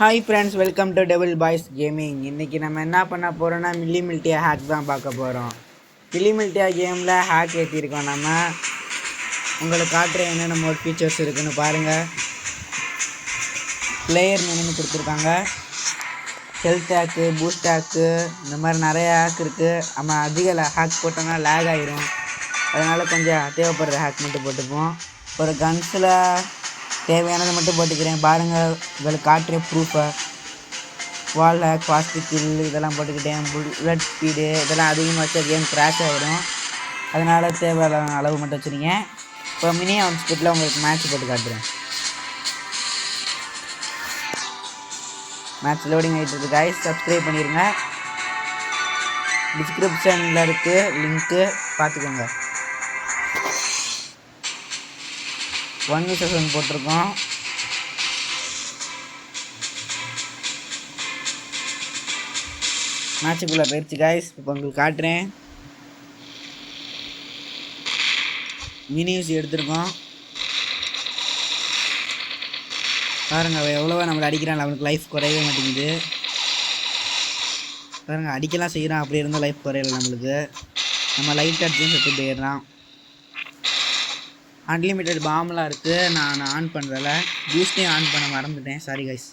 Hi friends, welcome to devil boys gaming. இன்றைக்கி நம்ம என்ன பண்ண போகிறோன்னா மில்லிமில்ட்டியா ஹேக் தான் பார்க்க போகிறோம். மில்லிமில்ட்டியா கேமில் ஹேக் ஏற்றிருக்கோம். நம்ம உங்களுக்கு காட்டுற என்னென்ன மோட் ஃபீச்சர்ஸ் இருக்குதுன்னு பாருங்கள். பிளேயர் மெனுன்னு கொடுத்துருக்காங்க. ஹெல்த் ஹேக்கு, பூஸ்ட் ஹேக்கு, இந்த மாதிரி நிறைய ஹேக் இருக்குது. நம்ம அதிக ஹேக் போட்டோம்னா லேக் ஆகிரும். அதனால் கொஞ்சம் தேவைப்படுற ஹேக் மட்டும் போட்டுப்போம். ஒரு கன்ஸில் தேவையானதை மட்டும் போட்டுக்கிறேன். பாருங்கள், உங்களுக்கு காட்டுற ப்ரூஃபை. வால் ஹேக், ஃபாஸ்ட் கில் இதெல்லாம் போட்டுக்கிட்டேன். புல்லட் ஸ்பீடு இதெல்லாம் அதிகமாக வச்சா கேம் கிராஷ் ஆகிடும். அதனால் தேவையான அளவு மட்டும் வச்சுருங்க. இப்போ மினி ஆன் ஸ்பீட்டில் உங்களுக்கு மேட்ச் போட்டு காட்டுறேன். மேட்ச் லோடிங் ஆகிட்டு இருக்குது கைஸ். சப்ஸ்கிரைப் பண்ணிடுங்க. டிஸ்கிரிப்ஷனில் இருக்குது லிங்க்கு, பார்த்துக்கோங்க. 1v1 போட்டிருக்கோம். மேட்சுக்குள்ளே போயிடுச்சு கைஸ். இப்போ உங்களுக்கு காட்டுறேன். மினியூஸ் எடுத்துருக்கோம். பாருங்கள், எவ்வளோவா நம்மளை அடிக்கிறான். அவனுக்கு லைஃப் குறையவே மாட்டேங்குது. பாருங்கள், அடிக்கலாம் செய்கிறான். அப்படி இருந்தால் லைஃப் குறையலை நம்மளுக்கு. நம்ம லைட் அடிச்சுன்னு செத்து போயிடுறான். அன்லிமிட்டெட் பாம்லாம் இருக்குது. நான் ஆன் பண்ணுறதில்ல. பூஸ்ட்டையும் ஆன் பண்ண மறந்துட்டேன். Sorry guys.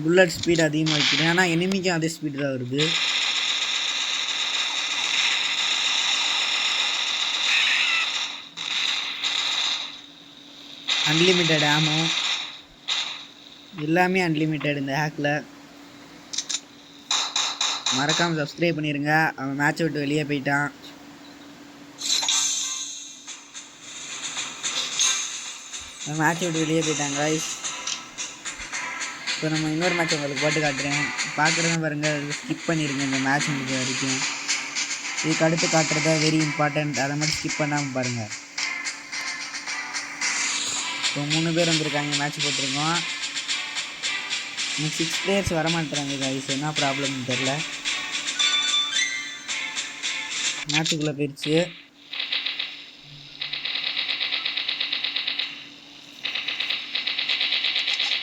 புல்லட் ஸ்பீடு அதிகமாக வைக்கிறேன். ஆனால் எனிமிக்கும் அதே ஸ்பீடு தான் வருது. அன்லிமிட்டெட் ஆமோ, எல்லாமே அன்லிமிட்டெட் இந்த ஹேக்கில். மறக்காமல் சப்ஸ்கிரைப் பண்ணிடுங்க. அவன் மேட்சை விட்டு வெளியே போயிட்டான். மேட்சை விட்டு வெளியே போயிட்டாங்க கைஸ். இப்போ நம்ம இன்னொரு மேட்ச் உங்களுக்கு போட்டு காட்டுறேன். பார்க்குறதும் பாருங்கள், ஸ்கிப் பண்ணிடுங்க இந்த மேட்ச் முடிஞ்ச வரைக்கும். இதுக்கு அடுத்து காட்டுறத வெரி இம்பார்ட்டண்ட், அதை மட்டும் ஸ்கிப் பண்ணாமல் பாருங்கள். இப்போ 3 பேர் வந்திருக்காங்க. மேட்ச் போட்டிருக்கோம். 6 பிளேயர்ஸ் வரமாட்டேறாங்க கைஸ். என்ன ப்ராப்ளம்னு தெரில. மேட்சுக்குள்ளே போயிடுச்சு.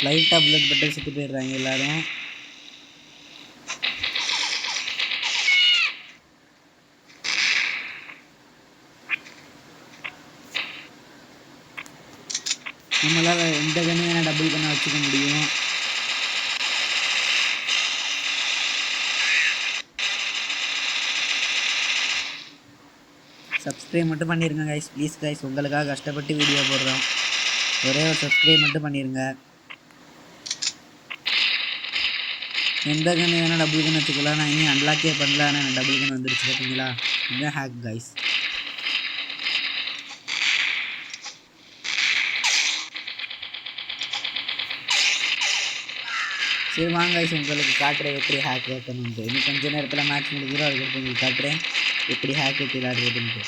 லைட்டாக புல்லட் பட்டு சுற்றி போயிடுறாங்க எல்லோரும். நம்மளால் எந்த கண்ணு வேணால் டபுள் கண்ணை வச்சுக்க முடியும். சப்ஸ்கிரைப் மட்டும் பண்ணிடுங்க கைஸ், ப்ளீஸ் கைஸ். உங்களுக்காக கஷ்டப்பட்டு வீடியோ போடுறோம். ஒரே ஒரு சப்ஸ்கிரைப் மட்டும் பண்ணிடுங்க. எந்த கன்று வேணால் டபுள் கன் வச்சுக்கலாம். நான் இனி அன்லாக்கே பண்ணல, ஆனால் எனக்கு டபுள் கன் வந்துருச்சு. பார்த்தீங்களா, இதுதான் ஹேக் கைஸ். சரி வாங்க கைஸ், உங்களுக்கு காட்டுறேன் எப்படி ஹேக் ஏற்றணுன்ட்டு. இன்னும் கொஞ்சம் நேரத்தில் மேட்ச் முடிக்கிறோம். அதுக்கப்புறம் உங்களுக்கு காட்டுறேன் எப்படி ஹேக் ஏற்றி விளையாடுறதுன்ட்டு.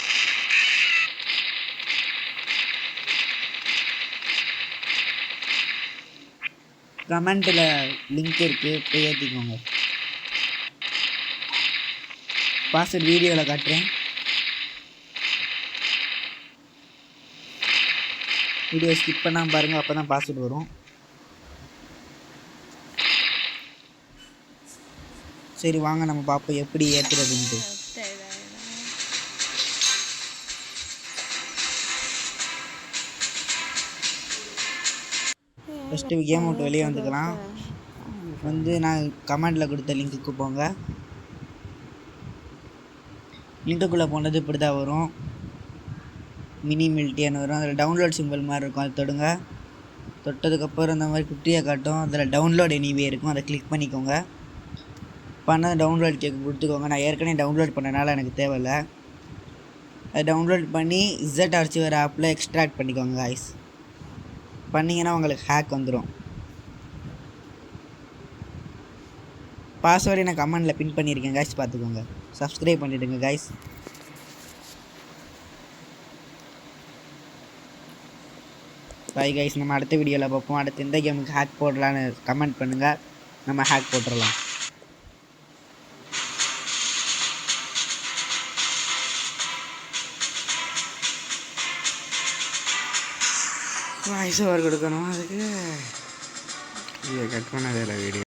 கமெண்ட்டில் லிங்க் இருக்குது, போய் ஏற்றிக்கோங்க. பாஸ்வேர்ட் வீடியோவில் காட்டுறேன். வீடியோ ஸ்கிப் பண்ணாமல் பாருங்கள், அப்போ தான் பாஸ்வேர்ட் வரும். சரி வாங்க நம்ம பார்ப்போம் எப்படி ஏற்றுறதுன்ட்டு. ஃபஸ்ட்டு கேம் விட்டு வெளியே வந்துக்கலாம். நான் கமெண்டில் கொடுத்த லிங்க்குக்கு போங்க. லிங்க்குள்ளே போனது இப்படி தான் வரும். மில்லிமில்ட்டியான்னு வரும். அதில் டவுன்லோட் சிம்பிள் மாதிரி இருக்கும். அதை தொடுங்க. தொட்டதுக்கப்புறம் இந்த மாதிரி குட்டியாக காட்டும். அதில் டவுன்லோட் எனிவே இருக்கும். அதை கிளிக் பண்ணிக்கோங்க. பண்ண டவுன்லோட் கேட்க கொடுத்துக்கோங்க. நான் ஏற்கனவே டவுன்லோட் பண்ணனால எனக்கு தேவையில்லை. அதை டவுன்லோட் பண்ணி இசட் ஆர்ச்சிவர் ஆப்பில் எக்ஸ்ட்ராக்ட் பண்ணிக்கோங்க கைஸ். பண்ணிங்கன்னா உங்களுக்கு ஹேக் வந்துடும். பாஸ்வேர்டு நான் கமெண்டில் பின் பண்ணியிருக்கேன் கைஸ், பார்த்துக்கோங்க. சப்ஸ்கிரைப் பண்ணிவிடுங்க கைஸ். பை கைஸ், நம்ம அடுத்த வீடியோவில் பார்ப்போம். அடுத்து எந்த கேமுக்கு ஹேக் போடலான்னு கமெண்ட் பண்ணுங்கள். நம்ம ஹேக் போட்டுடலாம். வாய்ஸ் ஓவர் கொடுக்கணும் அதுக்கு இதை கட் பண்ணதே இல்லை வீடியோ.